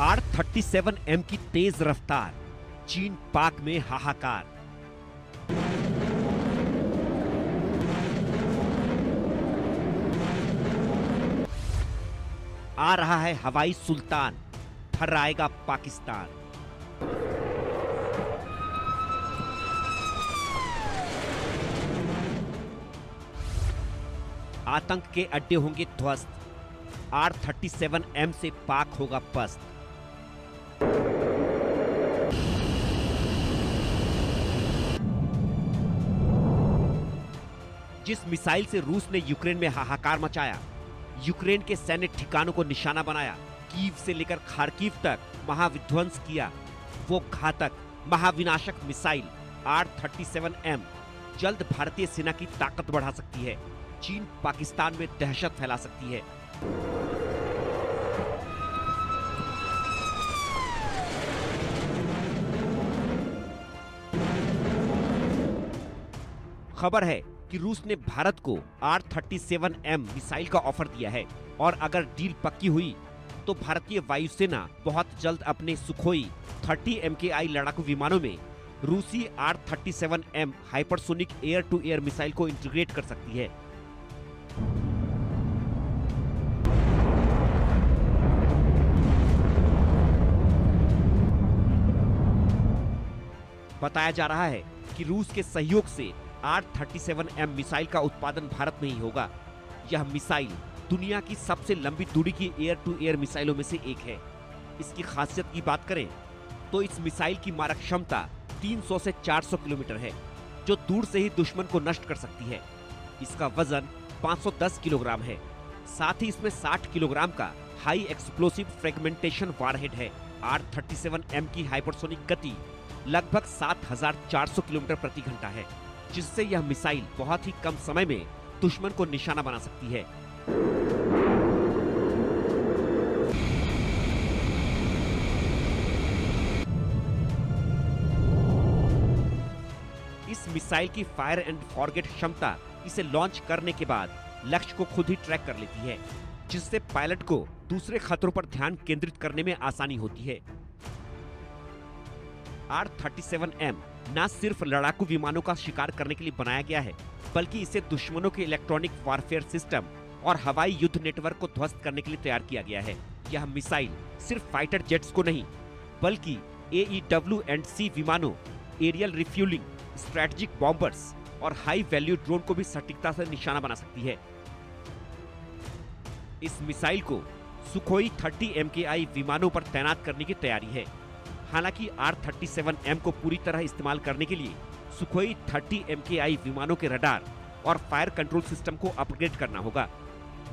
R-37M की तेज रफ्तार, चीन पाक में हाहाकार। आ रहा है हवाई सुल्तान, थर्राएगा पाकिस्तान। आतंक के अड्डे होंगे ध्वस्त, R-37M से पाक होगा पस्त। जिस मिसाइल से रूस ने यूक्रेन में हाहाकार मचाया, यूक्रेन के सैन्य ठिकानों को निशाना बनाया, कीव से लेकर खार्किव तक महाविध्वंस किया, वो घातक महाविनाशक मिसाइल R-37M जल्द भारतीय सेना की ताकत बढ़ा सकती है, चीन पाकिस्तान में दहशत फैला सकती है। खबर है कि रूस ने भारत को R-37M मिसाइल का ऑफर दिया है और अगर डील पक्की हुई तो भारतीय वायुसेना बहुत जल्द अपने सुखोई 30 MKI लड़ाकू विमानों में रूसी R-37M hypersonic air to air missile को इंटीग्रेट कर सकती है। बताया जा रहा है कि रूस के सहयोग से R-37M मिसाइल का उत्पादन भारत में ही होगा। यह मिसाइल दुनिया की सबसे लंबी दूरी की एयर टू एयर मिसाइलों में से एक है। इसकी खासियत की बात करें तो इस मिसाइल की मारक क्षमता 300 से 400 किलोमीटर है, जो दूर से ही दुश्मन को नष्ट कर सकती है। इसका वजन 510 किलोग्राम है। साथ ही इसमें 60 किलोग्राम का हाई एक्सप्लोसिव फ्रेगमेंटेशन वारहेड है। R-37M की हाइपरसोनिक गति लगभग 7400 किलोमीटर प्रति घंटा है, जिससे यह मिसाइल बहुत ही कम समय में दुश्मन को निशाना बना सकती है। इस मिसाइल की फायर एंड फॉरगेट क्षमता इसे लॉन्च करने के बाद लक्ष्य को खुद ही ट्रैक कर लेती है, जिससे पायलट को दूसरे खतरों पर ध्यान केंद्रित करने में आसानी होती है। R-37M न सिर्फ लड़ाकू विमानों का शिकार करने के लिए बनाया गया है, बल्कि इसे दुश्मनों के इलेक्ट्रॉनिक वारफेयर सिस्टम और हवाई युद्ध नेटवर्क को ध्वस्त करने के लिए तैयार किया गया है। यह मिसाइल सिर्फ फाइटर जेट्स को नहीं, बल्कि AEW&C विमानों, एरियल रिफ्यूलिंग, स्ट्रेटेजिक बॉम्बर्स और हाई वैल्यू ड्रोन को भी सटीकता से निशाना बना सकती है। इस मिसाइल को सुखोई 30 MKI विमानों पर तैनात करने की तैयारी है। हालांकि R-37M को पूरी तरह इस्तेमाल करने के लिए सुखोई 30 MKI विमानों के रडार और फायर कंट्रोल सिस्टम को अपग्रेड करना होगा।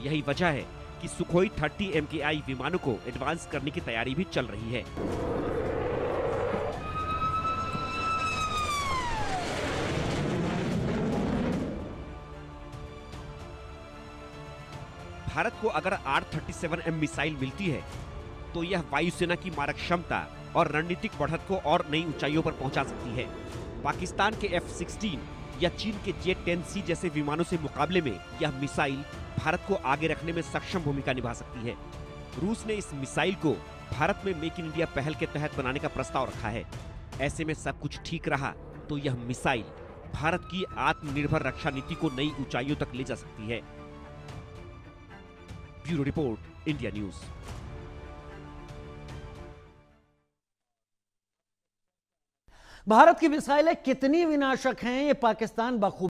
यही वजह है कि सुखोई 30 MKI विमानों को एडवांस करने की तैयारी भी चल रही है। भारत को अगर R-37M मिसाइल मिलती है तो यह वायुसेना की मारक क्षमता और रणनीतिक बढ़त को और नई ऊंचाइयों पर पहुंचा सकती है। पाकिस्तान के F-16 या चीन के J-10C जैसे विमानों से मुकाबले में यह मिसाइल भारत को आगे रखने में सक्षम भूमिका निभा सकती है। रूस ने इस मिसाइल को भारत में मेक इन इंडिया पहल के तहत बनाने का प्रस्ताव रखा है। ऐसे में सब कुछ ठीक रहा तो यह मिसाइल भारत की आत्मनिर्भर रक्षा नीति को नई ऊंचाइयों तक ले जा सकती है। Bureau report, India news. Bharat की मिसाइलें कितनी विनाशक हैं, ये पाकिस्तान बखूबी